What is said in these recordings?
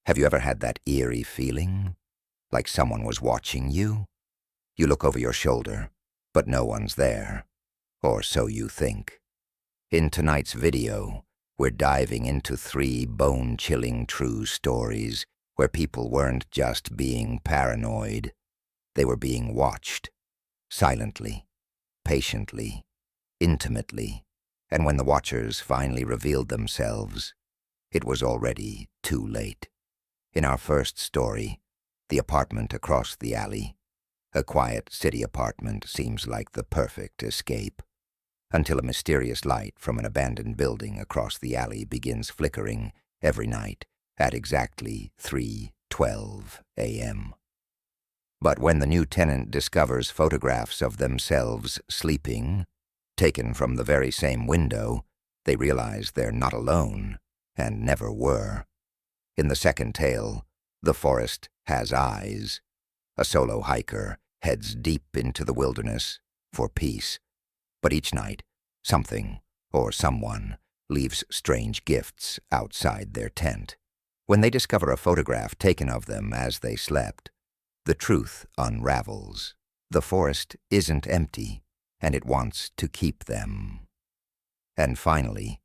Have you ever had that eerie feeling? Like someone was watching you? You look over your shoulder, but no one's there. Or so you think. In tonight's video, we're diving into 3 bone-chilling true stories where people weren't just being paranoid. They were being watched. Silently, patiently, intimately. And when the watchers finally revealed themselves, it was already too late. In our first story, the apartment across the alley. A quiet city apartment seems like the perfect escape, until a mysterious light from an abandoned building across the alley begins flickering every night at exactly 3:12 a.m. But when the new tenant discovers photographs of themselves sleeping, taken from the very same window, they realize they're not alone, and never were. In the second tale, The Forest Has Eyes. A solo hiker heads deep into the wilderness for peace. But each night, something or someone leaves strange gifts outside their tent. When they discover a photograph taken of them as they slept, the truth unravels. The forest isn't empty, and it wants to keep them. And finally,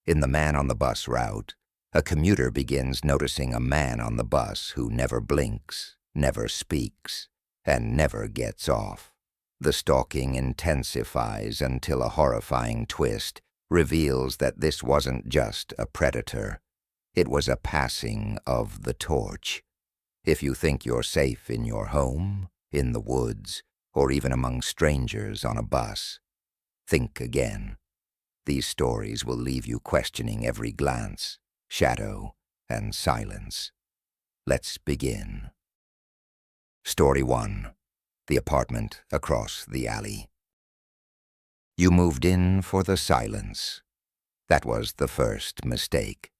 in The Man on the Bus route, a commuter begins noticing a man on the bus who never blinks, never speaks, and never gets off. The stalking intensifies until a horrifying twist reveals that this wasn't just a predator. It was a passing of the torch. If you think you're safe in your home, in the woods, or even among strangers on a bus, think again. These stories will leave you questioning every glance, shadow, and silence. Let's begin. Story 1. The apartment across the alley. You moved in for the silence. That was the first mistake.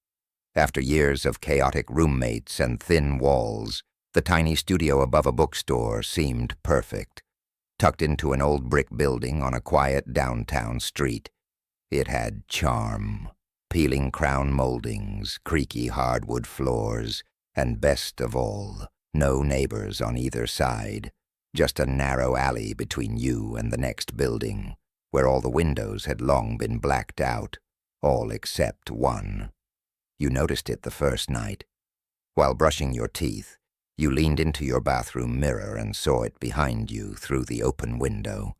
After years of chaotic roommates and thin walls, the tiny studio above a bookstore seemed perfect. Tucked into an old brick building on a quiet downtown street, it had charm. Peeling crown moldings, creaky hardwood floors, and best of all, no neighbors on either side. Just a narrow alley between you and the next building, where all the windows had long been blacked out, all except one. You noticed it the first night. While brushing your teeth, you leaned into your bathroom mirror and saw it behind you through the open window,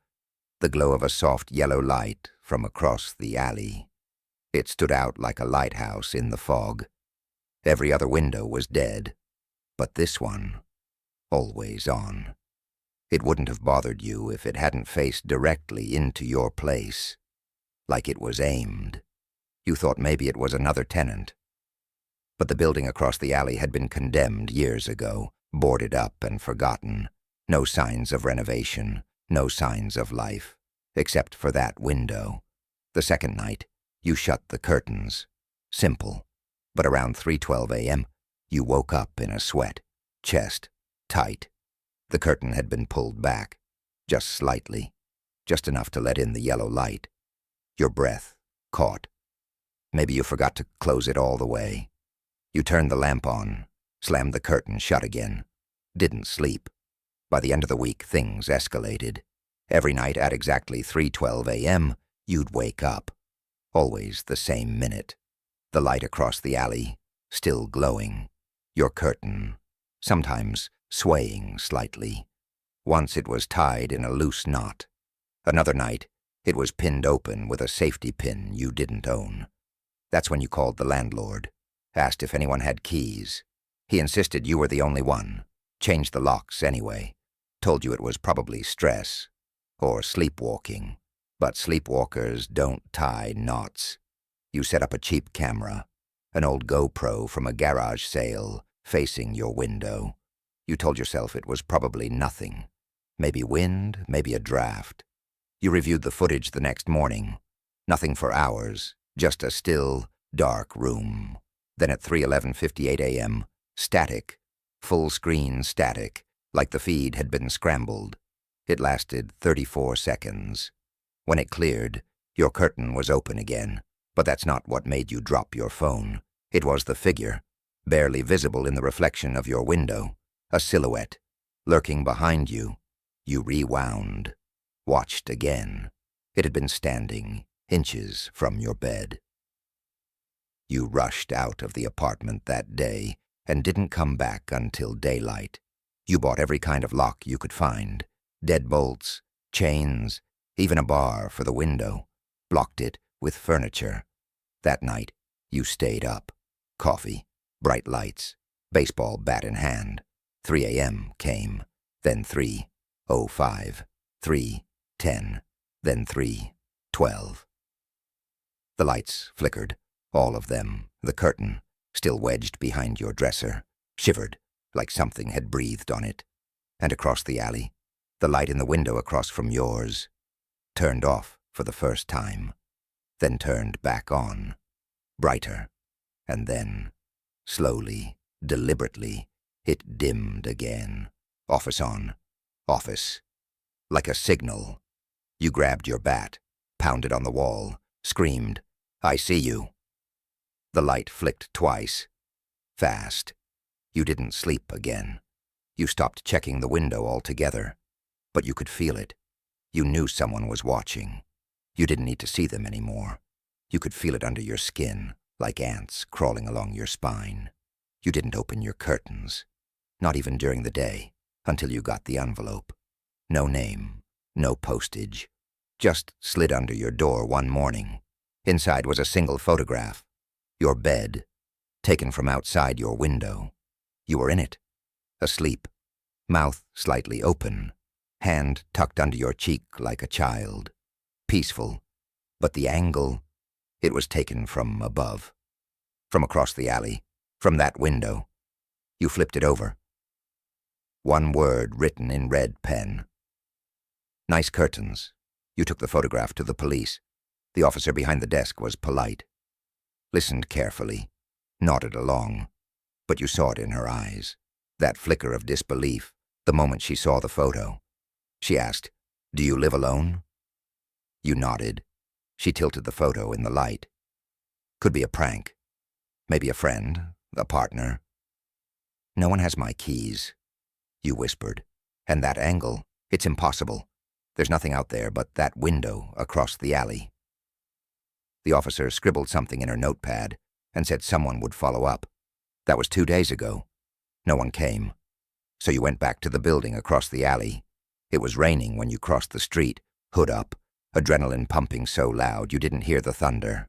the glow of a soft yellow light from across the alley. It stood out like a lighthouse in the fog. Every other window was dead, but this one, always on. It wouldn't have bothered you if it hadn't faced directly into your place, like it was aimed. You thought maybe it was another tenant. But the building across the alley had been condemned years ago, boarded up and forgotten. No signs of renovation, no signs of life, except for that window. The second night, you shut the curtains. Simple. But around 3:12 a.m., you woke up in a sweat, chest tight. The curtain had been pulled back, just slightly, just enough to let in the yellow light. Your breath caught. Maybe you forgot to close it all the way. You turned the lamp on, slammed the curtain shut again. Didn't sleep. By the end of the week, things escalated. Every night at exactly 3:12 a.m., you'd wake up. Always the same minute. The light across the alley, still glowing. Your curtain, sometimes swaying slightly. Once it was tied in a loose knot. Another night, it was pinned open with a safety pin you didn't own. That's when you called the landlord, asked if anyone had keys. He insisted you were the only one, changed the locks anyway, told you it was probably stress or sleepwalking. But sleepwalkers don't tie knots. You set up a cheap camera, an old GoPro from a garage sale, facing your window. You told yourself it was probably nothing. Maybe wind, maybe a draft. You reviewed the footage the next morning. Nothing for hours, just a still, dark room. Then at 3:11:58 a.m., static, full-screen static, like the feed had been scrambled. It lasted 34 seconds. When it cleared, your curtain was open again, but that's not what made you drop your phone. It was the figure, barely visible in the reflection of your window, a silhouette, lurking behind you. You rewound, watched again. It had been standing inches from your bed. You rushed out of the apartment that day and didn't come back until daylight. You bought every kind of lock you could find, deadbolts, chains, even a bar for the window, blocked it with furniture. That night, you stayed up. Coffee, bright lights, baseball bat in hand. 3 a.m. came, then 3:05, 3:10, then 3:12. The lights flickered, all of them. The curtain, still wedged behind your dresser, shivered like something had breathed on it. And across the alley, the light in the window across from yours turned off for the first time, then turned back on, brighter, and then, slowly, deliberately, it dimmed again. Office on, office. Like a signal, you grabbed your bat, pounded on the wall, screamed, "I see you." The light flicked twice, fast. You didn't sleep again. You stopped checking the window altogether, but you could feel it. You knew someone was watching. You didn't need to see them anymore. You could feel it under your skin, like ants crawling along your spine. You didn't open your curtains, not even during the day, until you got the envelope. No name, no postage, just slid under your door one morning. Inside was a single photograph. Your bed, taken from outside your window. You were in it, asleep, mouth slightly open, hand tucked under your cheek like a child. Peaceful, but the angle, it was taken from above. From across the alley, from that window. You flipped it over. One word written in red pen. Nice curtains. You took the photograph to the police. The officer behind the desk was polite. Listened carefully, nodded along, but you saw it in her eyes, that flicker of disbelief, the moment she saw the photo. She asked, "Do you live alone?" You nodded. She tilted the photo in the light. Could be a prank. Maybe a friend, a partner. "No one has my keys," you whispered. "And that angle, it's impossible. There's nothing out there but that window across the alley." The officer scribbled something in her notepad and said someone would follow up. That was 2 days ago. No one came. So you went back to the building across the alley. It was raining when you crossed the street, hood up, adrenaline pumping so loud you didn't hear the thunder.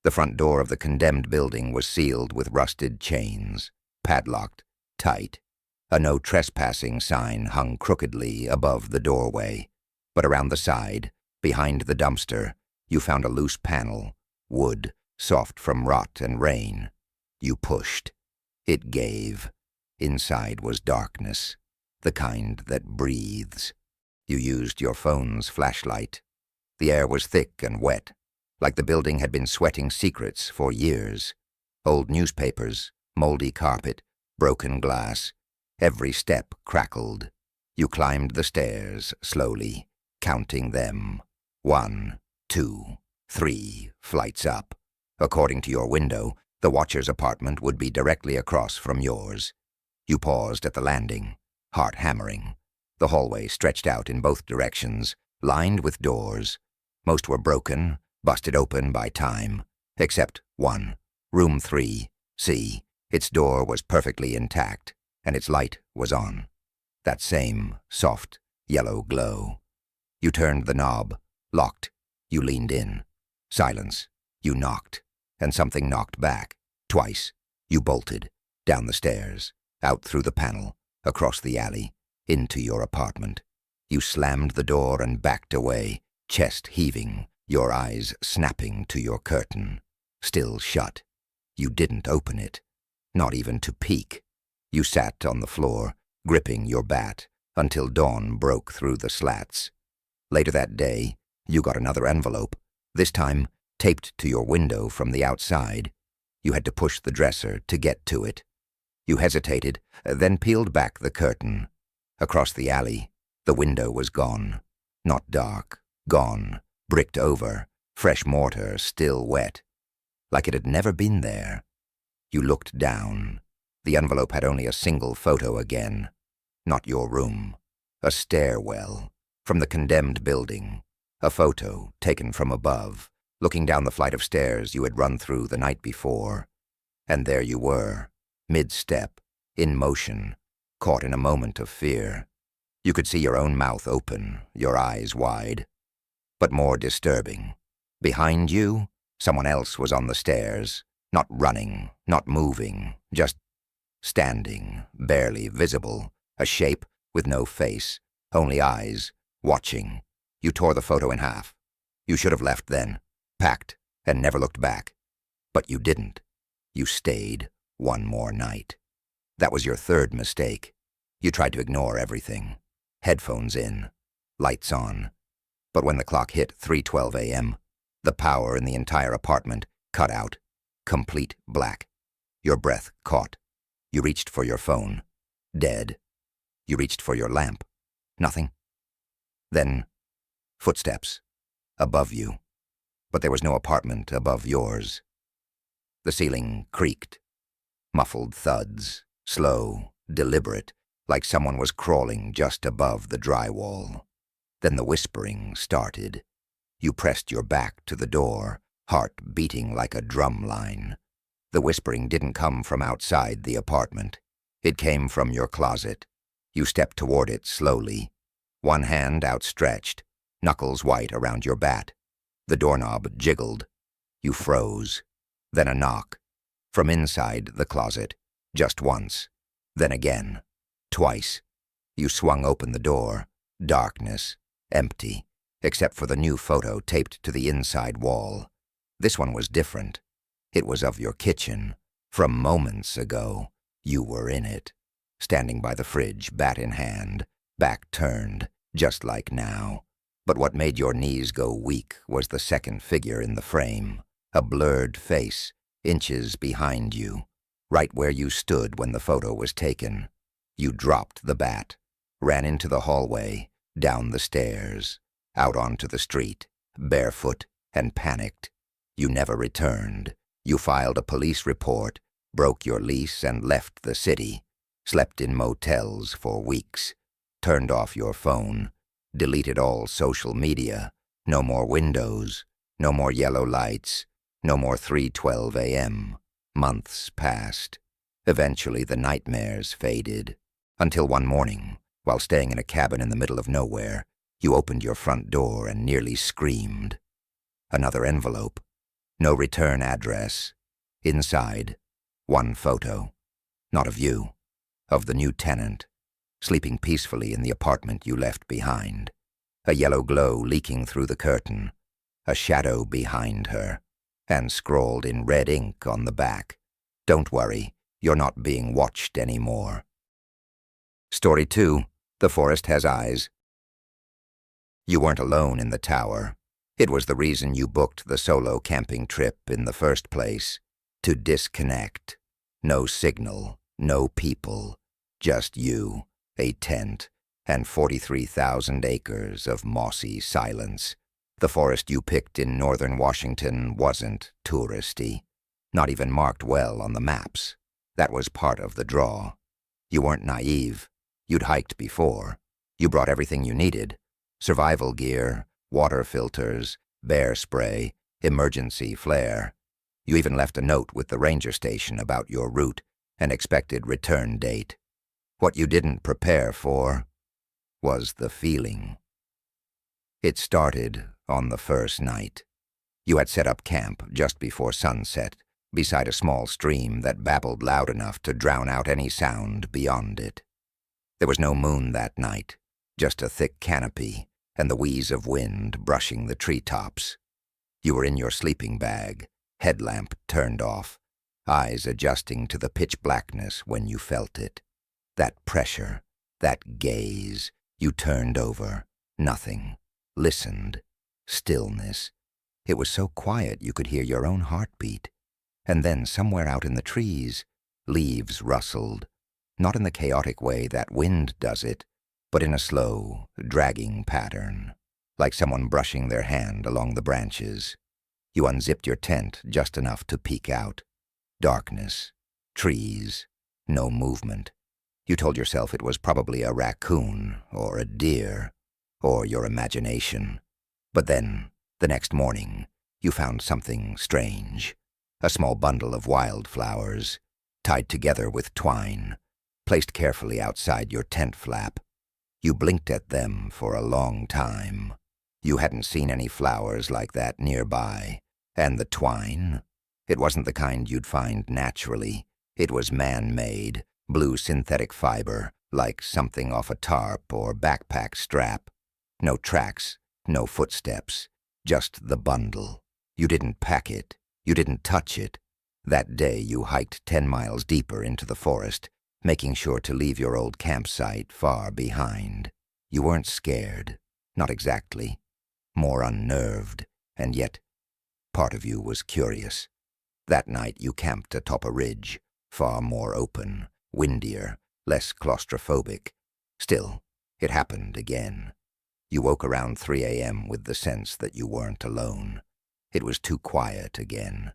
The front door of the condemned building was sealed with rusted chains, padlocked, tight. A no trespassing sign hung crookedly above the doorway, but around the side, behind the dumpster, you found a loose panel, wood, soft from rot and rain. You pushed. It gave. Inside was darkness, the kind that breathes. You used your phone's flashlight. The air was thick and wet, like the building had been sweating secrets for years. Old newspapers, moldy carpet, broken glass. Every step crackled. You climbed the stairs slowly, counting them. 1, 2, 3 flights up. According to your window, the watcher's apartment would be directly across from yours. You paused at the landing, heart hammering. The hallway stretched out in both directions, lined with doors. Most were broken, busted open by time, except one, room 3C. Its door was perfectly intact, and its light was on. That same soft, yellow glow. You turned the knob, locked. You leaned in. Silence. You knocked, and something knocked back. Twice. You bolted. Down the stairs, out through the panel, across the alley, into your apartment. You slammed the door and backed away, chest heaving, your eyes snapping to your curtain. Still shut. You didn't open it, not even to peek. You sat on the floor, gripping your bat, until dawn broke through the slats. Later that day, you got another envelope, this time taped to your window from the outside. You had to push the dresser to get to it. You hesitated, then peeled back the curtain. Across the alley, the window was gone. Not dark, gone, bricked over, fresh mortar still wet. Like it had never been there. You looked down. The envelope had only a single photo again. Not your room. A stairwell. From the condemned building. A photo taken from above, looking down the flight of stairs you had run through the night before. And there you were, mid-step, in motion, caught in a moment of fear. You could see your own mouth open, your eyes wide. But more disturbing, behind you, someone else was on the stairs, not running, not moving, just standing, barely visible, a shape with no face, only eyes, watching. You tore the photo in half. You should have left then, packed, and never looked back. But you didn't. You stayed one more night. That was your third mistake. You tried to ignore everything. Headphones in, lights on. But when the clock hit 3:12 a.m., the power in the entire apartment cut out, complete black. Your breath caught. You reached for your phone. Dead. You reached for your lamp. Nothing. Then, footsteps. Above you. But there was no apartment above yours. The ceiling creaked. Muffled thuds, slow, deliberate, like someone was crawling just above the drywall. Then the whispering started. You pressed your back to the door, heart beating like a drum line. The whispering didn't come from outside the apartment. It came from your closet. You stepped toward it slowly, one hand outstretched, knuckles white around your bat. The doorknob jiggled. You froze. Then a knock. From inside the closet. Just once. Then again. Twice. You swung open the door. Darkness. Empty. Except for the new photo taped to the inside wall. This one was different. It was of your kitchen. From moments ago. You were in it. Standing by the fridge, bat in hand. Back turned. Just like now. But what made your knees go weak was the second figure in the frame. A blurred face, inches behind you, right where you stood when the photo was taken. You dropped the bat, ran into the hallway, down the stairs, out onto the street, barefoot and panicked. You never returned. You filed a police report, broke your lease and left the city, slept in motels for weeks, turned off your phone, deleted all social media, no more windows, no more yellow lights, no more 3:12 a.m. Months passed. Eventually the nightmares faded. Until one morning, while staying in a cabin in the middle of nowhere, you opened your front door and nearly screamed. Another envelope. No return address. Inside, one photo. Not of you. Of the new tenant, sleeping peacefully in the apartment you left behind. A yellow glow leaking through the curtain. A shadow behind her. And scrawled in red ink on the back, "Don't worry, you're not being watched anymore." Story 2, The Forest Has Eyes. You weren't alone in the tower. It was the reason you booked the solo camping trip in the first place. To disconnect. No signal, no people. Just you, a tent, and 43,000 acres of mossy silence. The forest you picked in northern Washington wasn't touristy, not even marked well on the maps. That was part of the draw. You weren't naive. You'd hiked before. You brought everything you needed. Survival gear, water filters, bear spray, emergency flare. You even left a note with the ranger station about your route and expected return date. What you didn't prepare for was the feeling. It started on the first night. You had set up camp just before sunset, beside a small stream that babbled loud enough to drown out any sound beyond it. There was no moon that night, just a thick canopy and the wheeze of wind brushing the treetops. You were in your sleeping bag, headlamp turned off, eyes adjusting to the pitch blackness when you felt it. That pressure, that gaze. You turned over, nothing, listened. Stillness. It was so quiet you could hear your own heartbeat. And then somewhere out in the trees, leaves rustled, not in the chaotic way that wind does it, but in a slow, dragging pattern, like someone brushing their hand along the branches. You unzipped your tent just enough to peek out. Darkness, trees, no movement. You told yourself it was probably a raccoon or a deer or your imagination. But then, the next morning, you found something strange. A small bundle of wildflowers, tied together with twine, placed carefully outside your tent flap. You blinked at them for a long time. You hadn't seen any flowers like that nearby. And the twine? It wasn't the kind you'd find naturally. It was man-made, blue synthetic fiber, like something off a tarp or backpack strap. No tracks, no footsteps, just the bundle. You didn't pack it. You didn't touch it. That day you hiked 10 miles deeper into the forest, making sure to leave your old campsite far behind. You weren't scared. Not exactly. More unnerved, and yet part of you was curious. That night you camped atop a ridge, far more open, windier, less claustrophobic. Still, it happened again. You woke around 3 a.m. with the sense that you weren't alone. It was too quiet again.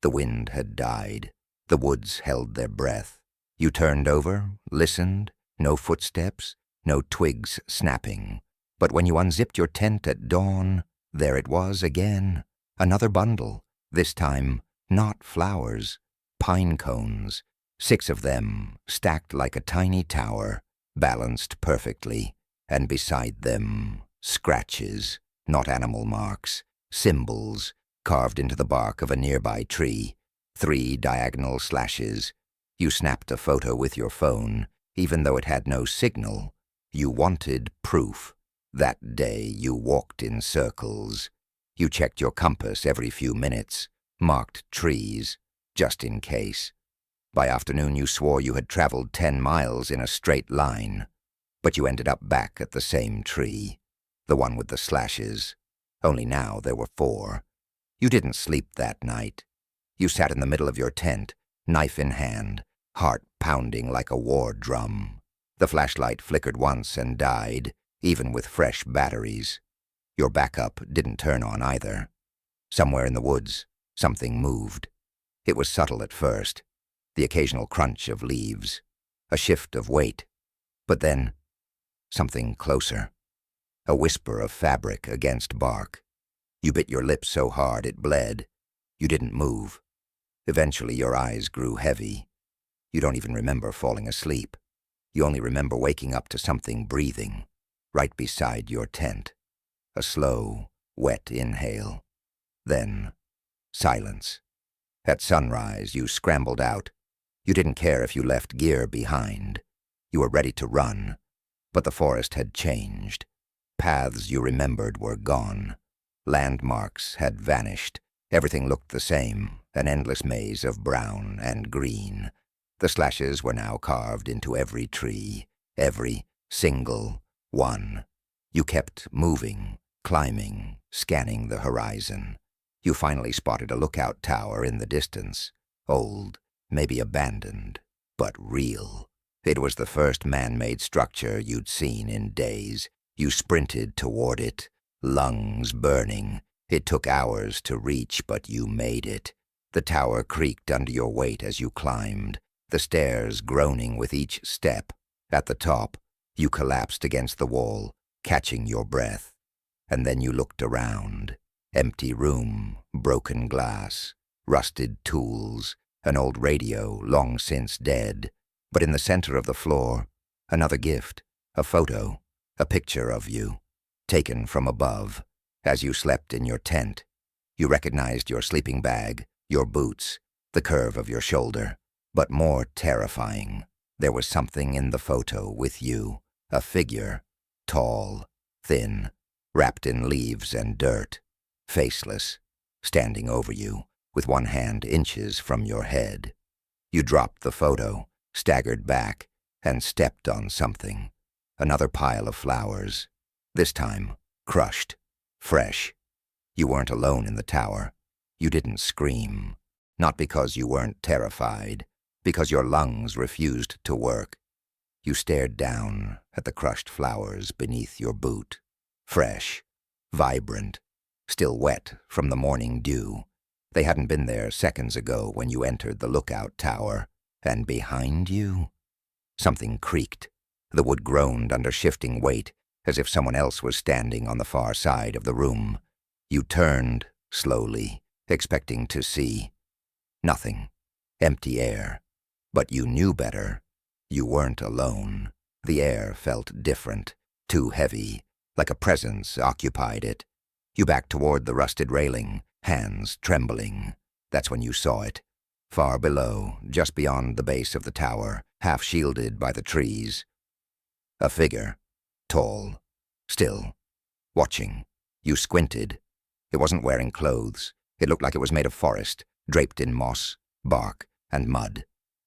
The wind had died. The woods held their breath. You turned over, listened, no footsteps, no twigs snapping. But when you unzipped your tent at dawn, there it was again. Another bundle, this time not flowers, pine cones, 6 of them stacked like a tiny tower, balanced perfectly, and beside them scratches, not animal marks, symbols carved into the bark of a nearby tree, 3 diagonal slashes. You snapped a photo with your phone, even though it had no signal. You wanted proof. That day you walked in circles. You checked your compass every few minutes, marked trees, just in case. By afternoon you swore you had traveled 10 miles in a straight line, but you ended up back at the same tree, the one with the slashes. Only now there were 4. You didn't sleep that night. You sat in the middle of your tent, knife in hand, heart pounding like a war drum. The flashlight flickered once and died, even with fresh batteries. Your backup didn't turn on either. Somewhere in the woods, something moved. It was subtle at first, the occasional crunch of leaves, a shift of weight. But then, something closer. A whisper of fabric against bark. You bit your lip so hard it bled. You didn't move. Eventually your eyes grew heavy. You don't even remember falling asleep. You only remember waking up to something breathing, right beside your tent. A slow, wet inhale. Then, silence. At sunrise, you scrambled out. You didn't care if you left gear behind. You were ready to run. But the forest had changed. Paths you remembered were gone. Landmarks had vanished. Everything looked the same, an endless maze of brown and green. The slashes were now carved into every tree, every single one. You kept moving, climbing, scanning the horizon. You finally spotted a lookout tower in the distance, old, maybe abandoned, but real. It was the first man-made structure you'd seen in days. You sprinted toward it, lungs burning. It took hours to reach, but you made it. The tower creaked under your weight as you climbed, the stairs groaning with each step. At the top, you collapsed against the wall, catching your breath. And then you looked around. Empty room, broken glass, rusted tools, an old radio long since dead. But in the center of the floor, another gift, a photo, a picture of you, taken from above, as you slept in your tent. You recognized your sleeping bag, your boots, the curve of your shoulder. But more terrifying, there was something in the photo with you, a figure, tall, thin, wrapped in leaves and dirt, faceless, standing over you, with one hand inches from your head. You dropped the photo, staggered back, and stepped on something. Another pile of flowers, this time crushed, fresh. You weren't alone in the tower. You didn't scream, not because you weren't terrified, because your lungs refused to work. You stared down at the crushed flowers beneath your boot, fresh, vibrant, still wet from the morning dew. They hadn't been there seconds ago when you entered the lookout tower. And behind you? Something creaked. The wood groaned under shifting weight, as if someone else was standing on the far side of the room. You turned, slowly, expecting to see. Nothing. Empty air. But you knew better. You weren't alone. The air felt different, too heavy, like a presence occupied it. You backed toward the rusted railing, hands trembling. That's when you saw it. Far below, just beyond the base of the tower, half shielded by the trees. A figure. Tall. Still. Watching. You squinted. It wasn't wearing clothes. It looked like it was made of forest, draped in moss, bark, and mud.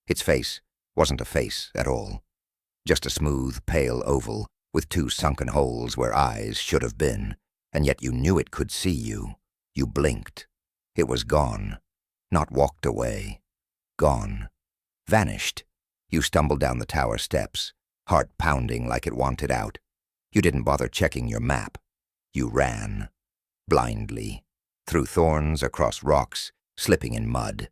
Its face wasn't a face at all. Just a smooth, pale oval, with two sunken holes where eyes should have been, and yet you knew it could see you. You blinked. It was gone. Not walked away. Gone. Vanished. You stumbled down the tower steps, heart pounding like it wanted out. You didn't bother checking your map. You ran. Blindly. Through thorns, across rocks, slipping in mud.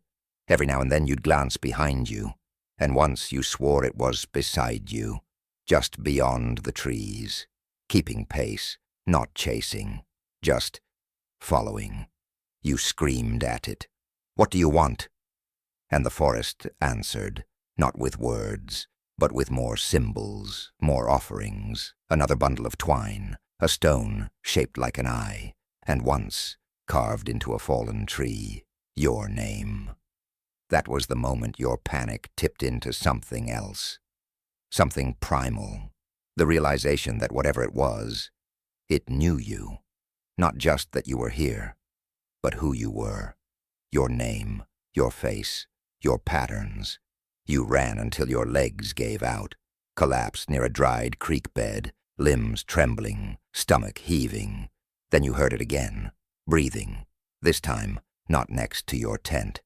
Every now and then you'd glance behind you, and once you swore it was beside you, just beyond the trees, keeping pace, not chasing, just following. You screamed at it. "What do you want?" And the forest answered, not with words, but with more symbols, more offerings, another bundle of twine, a stone shaped like an eye, and once, carved into a fallen tree, your name. That was the moment your panic tipped into something else. Something primal. The realization that whatever it was, it knew you. Not just that you were here, but who you were. Your name, your face, your patterns. You ran until your legs gave out, collapsed near a dried creek bed, limbs trembling, stomach heaving. Then you heard it again, breathing. This time, not next to your tent.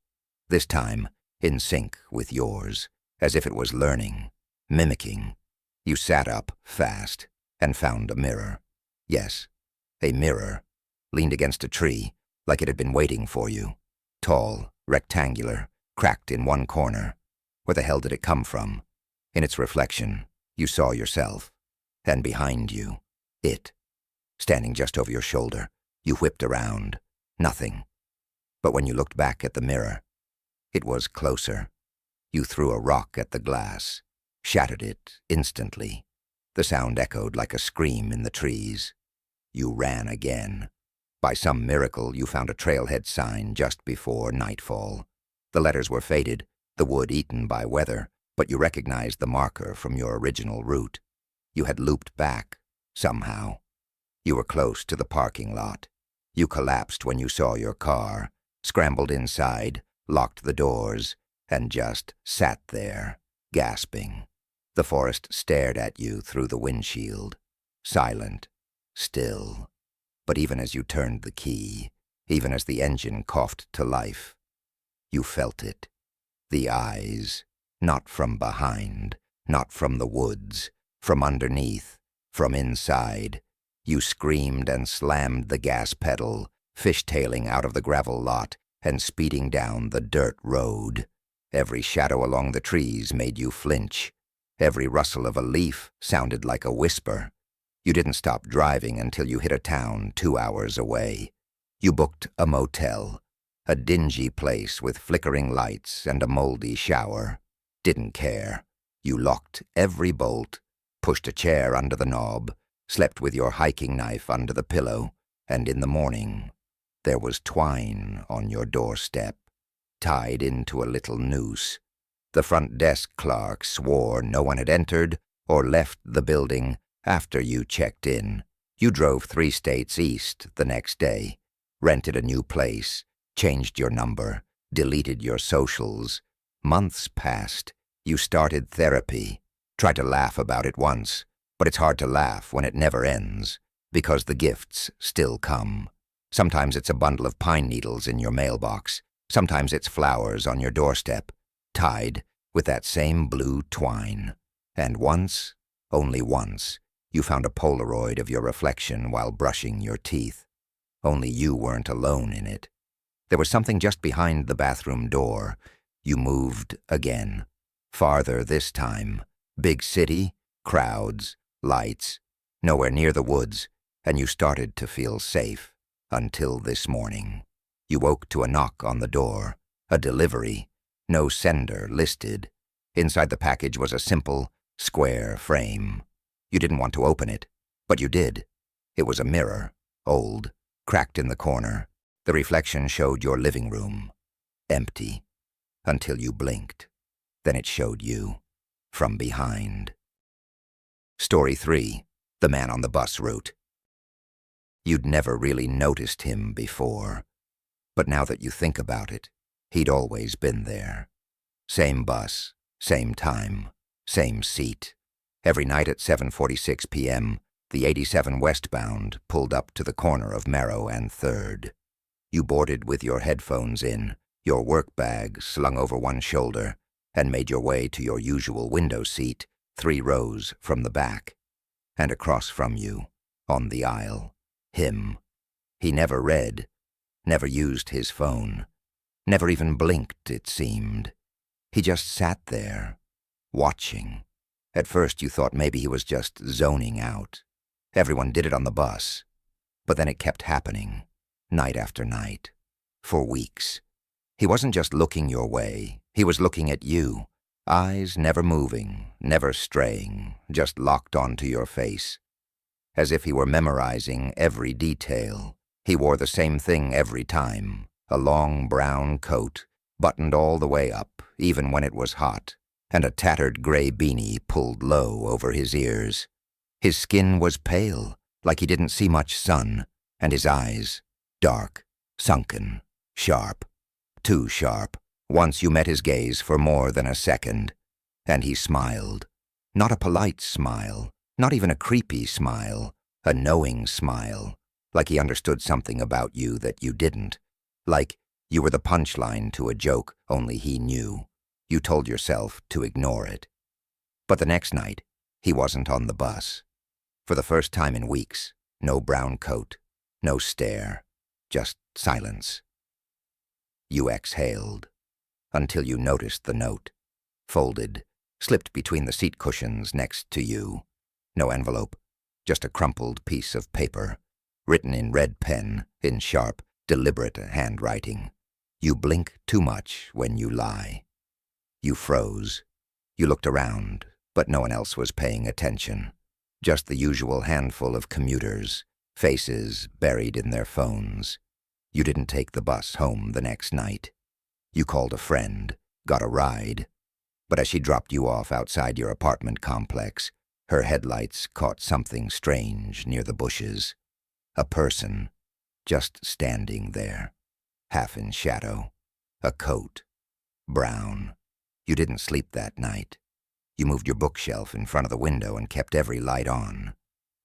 This time, in sync with yours, as if it was learning, mimicking. You sat up, fast, and found a mirror. Yes, a mirror, leaned against a tree, like it had been waiting for you. Tall, rectangular, cracked in one corner. Where the hell did it come from? In its reflection, you saw yourself. And behind you, it. Standing just over your shoulder, you whipped around. Nothing. But when you looked back at the mirror, it was closer. You threw a rock at the glass, shattered it instantly. The sound echoed like a scream in the trees. You ran again. By some miracle, you found a trailhead sign just before nightfall. The letters were faded, the wood eaten by weather, but you recognized the marker from your original route. You had looped back, somehow. You were close to the parking lot. You collapsed when you saw your car, scrambled inside, locked the doors, and just sat there, gasping. The forest stared at you through the windshield, silent, still. But even as you turned the key, even as the engine coughed to life, you felt it. The eyes, not from behind, not from the woods, from underneath, from inside. You screamed and slammed the gas pedal, fishtailing out of the gravel lot and speeding down the dirt road. Every shadow along the trees made you flinch. Every rustle of a leaf sounded like a whisper. You didn't stop driving until you hit a town 2 hours away. You booked a motel, a dingy place with flickering lights and a moldy shower. Didn't care. You locked every bolt, pushed a chair under the knob, slept with your hiking knife under the pillow, and in the morning, there was twine on your doorstep, tied into a little noose. The front desk clerk swore no one had entered or left the building after you checked in. You drove 3 states east the next day, rented a new place, changed your number, deleted your socials. Months passed. You started therapy. Tried to laugh about it once, but it's hard to laugh when it never ends, because the gifts still come. Sometimes it's a bundle of pine needles in your mailbox. Sometimes it's flowers on your doorstep, tied with that same blue twine. And once, only once, you found a Polaroid of your reflection while brushing your teeth. Only you weren't alone in it. There was something just behind the bathroom door. You moved again. Farther this time. Big city, crowds, lights, nowhere near the woods, and you started to feel safe. Until this morning. You woke to a knock on the door. A delivery. No sender listed. Inside the package was a simple, square frame. You didn't want to open it, but you did. It was a mirror, old, cracked in the corner. The reflection showed your living room. Empty. Until you blinked. Then it showed you. From behind. Story 3. The Man on the Bus Route. You'd never really noticed him before. But now that you think about it, he'd always been there. Same bus, same time, same seat. Every night at 7:46 p.m., the 87 westbound pulled up to the corner of Merrow and 3rd. You boarded with your headphones in, your work bag slung over one shoulder, and made your way to your usual window seat, 3 rows from the back. And across from you, on the aisle, him. He never read, never used his phone, never even blinked, it seemed. He just sat there, watching. At first you thought maybe he was just zoning out. Everyone did it on the bus. But then it kept happening, night after night, for weeks. He wasn't just looking your way, he was looking at you, eyes never moving, never straying, just locked onto your face. As if he were memorizing every detail. He wore the same thing every time, a long brown coat, buttoned all the way up, even when it was hot, and a tattered gray beanie pulled low over his ears. His skin was pale, like he didn't see much sun, and his eyes, dark, sunken, sharp. Too sharp. Once you met his gaze for more than a second, and he smiled. Not a polite smile, not even a creepy smile, a knowing smile, like he understood something about you that you didn't, like you were the punchline to a joke only he knew. You told yourself to ignore it. But the next night, he wasn't on the bus. For the first time in weeks, no brown coat, no stare, just silence. You exhaled, until you noticed the note, folded, slipped between the seat cushions next to you. No envelope, just a crumpled piece of paper, written in red pen, in sharp, deliberate handwriting. You blink too much when you lie. You froze. You looked around, but no one else was paying attention. Just the usual handful of commuters, faces buried in their phones. You didn't take the bus home the next night. You called a friend, got a ride. But as she dropped you off outside your apartment complex, her headlights caught something strange near the bushes. A person, just standing there, half in shadow. A coat, brown. You didn't sleep that night. You moved your bookshelf in front of the window and kept every light on.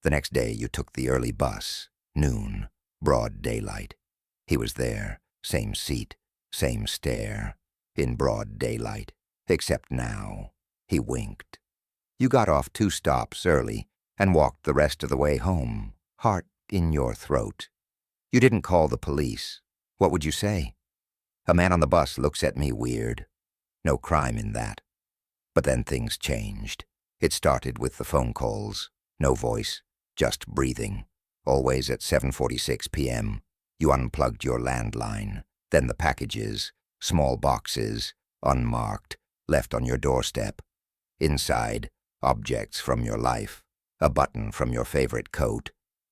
The next day you took the early bus, noon, broad daylight. He was there, same seat, same stare, in broad daylight, except now, he winked. You got off 2 stops early and walked the rest of the way home, heart in your throat. You didn't call the police. What would you say? A man on the bus looks at me weird. No crime in that. But then things changed. It started with the phone calls. No voice, just breathing. Always at 7:46 p.m. You unplugged your landline. Then the packages, small boxes, unmarked, left on your doorstep. Inside, objects from your life. A button from your favorite coat.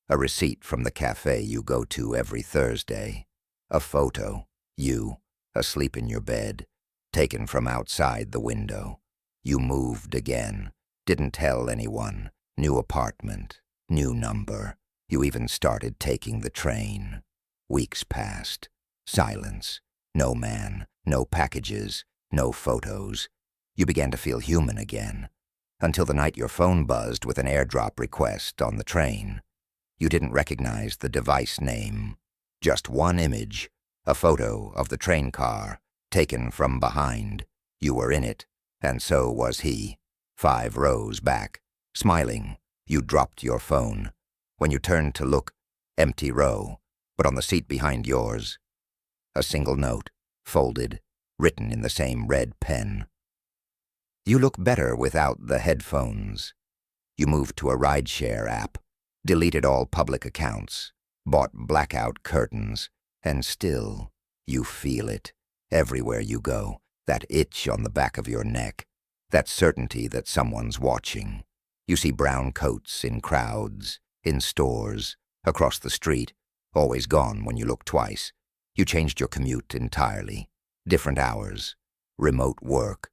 A receipt from the cafe you go to every Thursday. A photo, you, asleep in your bed, taken from outside the window. You moved again, didn't tell anyone. New apartment, new number. You even started taking the train. Weeks passed. Silence. No man, no packages, no photos. You began to feel human again. Until the night your phone buzzed with an airdrop request on the train. You didn't recognize the device name. Just one image, a photo of the train car, taken from behind. You were in it, and so was he. 5 rows back, smiling. You dropped your phone. When you turned to look, empty row, but on the seat behind yours, a single note, folded, written in the same red pen. You look better without the headphones. You moved to a rideshare app, deleted all public accounts, bought blackout curtains, and still you feel it everywhere you go, that itch on the back of your neck, that certainty that someone's watching. You see brown coats in crowds, in stores, across the street, always gone when you look twice. You changed your commute entirely, different hours, remote work.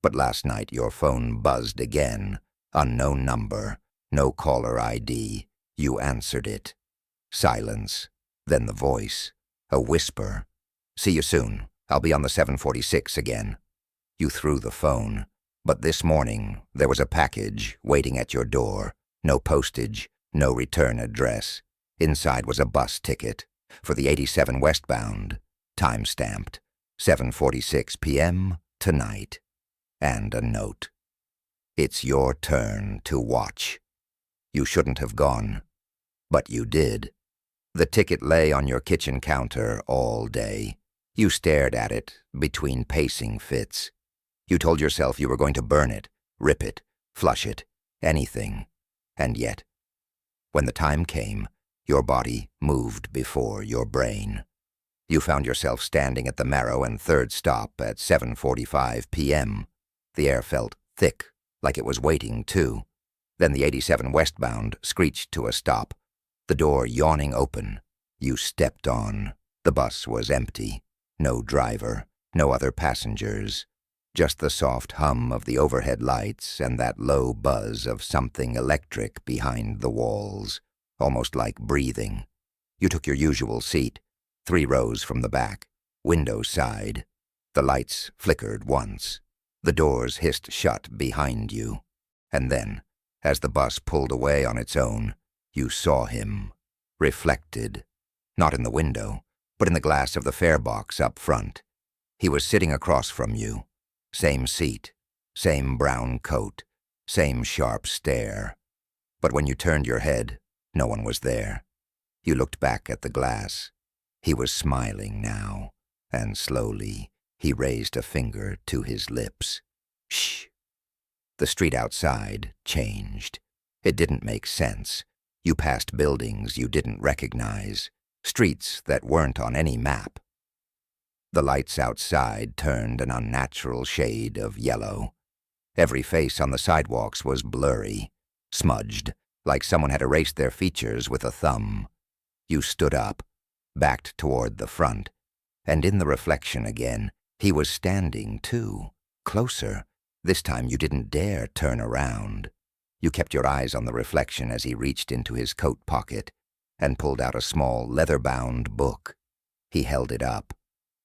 But last night your phone buzzed again, unknown number, no caller ID. You answered it. Silence, then the voice, a whisper. "See you soon. I'll be on the 746 again." You threw the phone, but this morning there was a package waiting at your door. No postage, no return address. Inside was a bus ticket for the 87 westbound, time-stamped, 7:46 p.m. tonight, and a note. "It's your turn to watch." You shouldn't have gone, but you did. The ticket lay on your kitchen counter all day. You stared at it between pacing fits. You told yourself you were going to burn it, rip it, flush it, anything. And yet, when the time came, your body moved before your brain. You found yourself standing at the Marrow and Third stop at 7:45 p.m. The air felt thick, like it was waiting too. Then the 87 westbound screeched to a stop, the door yawning open. You stepped on. The bus was empty. No driver, no other passengers. Just the soft hum of the overhead lights and that low buzz of something electric behind the walls, almost like breathing. You took your usual seat, 3 rows from the back, window side. The lights flickered once. The doors hissed shut behind you. And then, as the bus pulled away on its own, you saw him, reflected, not in the window, but in the glass of the fare box up front. He was sitting across from you. Same seat, same brown coat, same sharp stare. But when you turned your head, no one was there. You looked back at the glass. He was smiling now, and slowly he raised a finger to his lips. Shh. The street outside changed. It didn't make sense. You passed buildings you didn't recognize, streets that weren't on any map. The lights outside turned an unnatural shade of yellow. Every face on the sidewalks was blurry, smudged, like someone had erased their features with a thumb. You stood up, backed toward the front, and in the reflection again, he was standing too, closer. This time you didn't dare turn around. You kept your eyes on the reflection as he reached into his coat pocket and pulled out a small leather-bound book. He held it up.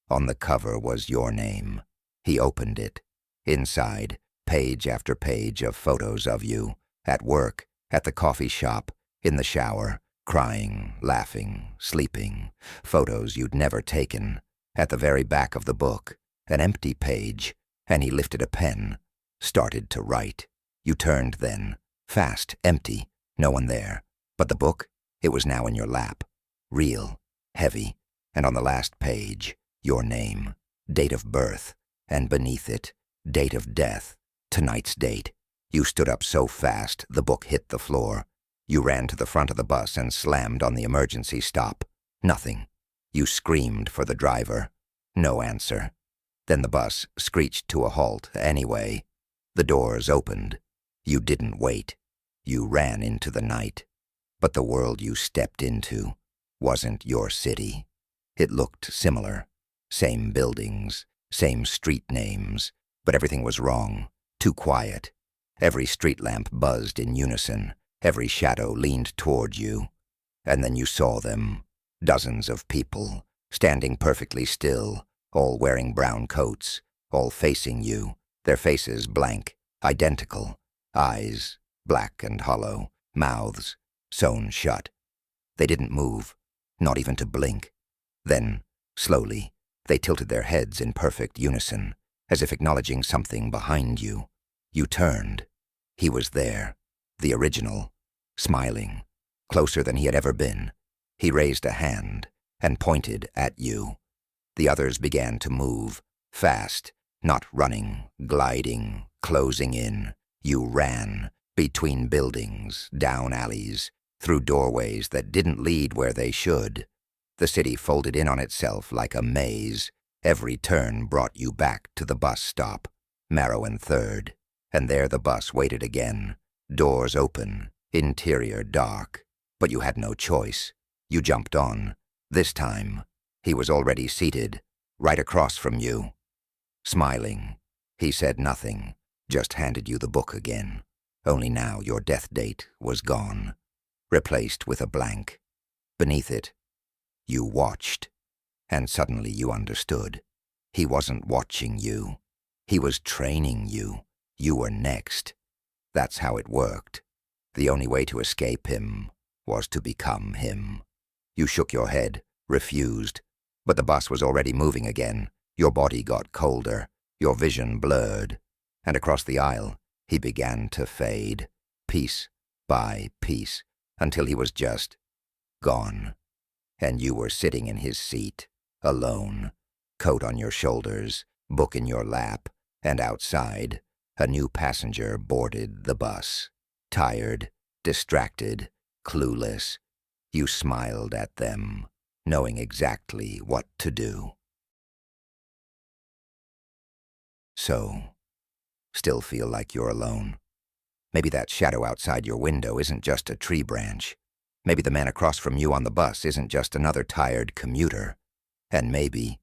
On the cover was your name. He opened it. Inside, page after page of photos of you, at work, at the coffee shop, in the shower, crying, laughing, sleeping, photos you'd never taken. At the very back of the book, an empty page, and he lifted a pen, started to write. You turned then, fast, empty, no one there. But the book, it was now in your lap, real, heavy, and on the last page, your name, date of birth, and beneath it, date of death, tonight's date. You stood up so fast, the book hit the floor. You ran to the front of the bus and slammed on the emergency stop. Nothing. You screamed for the driver. No answer. Then the bus screeched to a halt anyway. The doors opened. You didn't wait. You ran into the night. But the world you stepped into wasn't your city. It looked similar. Same buildings, same street names, but everything was wrong, too quiet. Every street lamp buzzed in unison. Every shadow leaned toward you. And then you saw them, dozens of people, standing perfectly still, all wearing brown coats, all facing you, their faces blank, identical, eyes black and hollow, mouths sewn shut. They didn't move, not even to blink. Then, slowly, they tilted their heads in perfect unison, as if acknowledging something behind you. You turned. He was there, the original, smiling, closer than he had ever been. He raised a hand and pointed at you. The others began to move, fast, Not running, gliding, closing in. You ran, between buildings, down alleys, through doorways that didn't lead where they should. The city folded in on itself like a maze. Every turn brought you back to the bus stop, Marrow and 3rd, and there the bus waited again. Doors open, interior dark. But you had no choice. You jumped on. This time, he was already seated, right across from you. Smiling, he said nothing, just handed you the book again. Only now your death date was gone, replaced with a blank. Beneath it, you watched, and suddenly you understood. He wasn't watching you. He was training you. You were next. That's how it worked. The only way to escape him was to become him. You shook your head, refused, but the bus was already moving again. Your body got colder, your vision blurred, and across the aisle, he began to fade, piece by piece, until he was just gone. And you were sitting in his seat, alone, coat on your shoulders, book in your lap, and outside, a new passenger boarded the bus. Tired, distracted, clueless, you smiled at them, knowing exactly what to do. So, still feel like you're alone. Maybe that shadow outside your window isn't just a tree branch. Maybe the man across from you on the bus isn't just another tired commuter. And maybe,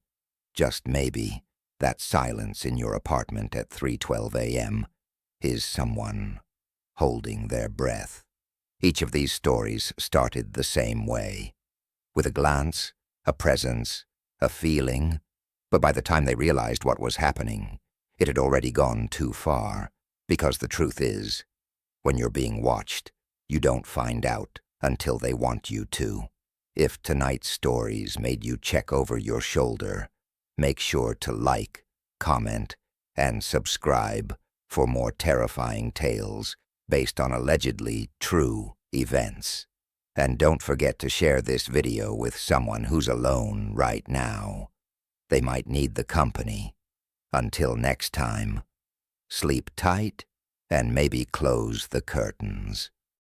just maybe, that silence in your apartment at 3:12 a.m. is someone holding their breath. Each of these stories started the same way, with a glance, a presence, a feeling, but by the time they realized what was happening, it had already gone too far, because the truth is, when you're being watched, you don't find out until they want you to. If tonight's stories made you check over your shoulder, make sure to like, comment, and subscribe for more terrifying tales based on allegedly true events. And don't forget to share this video with someone who's alone right now. They might need the company. Until next time, sleep tight and maybe close the curtains.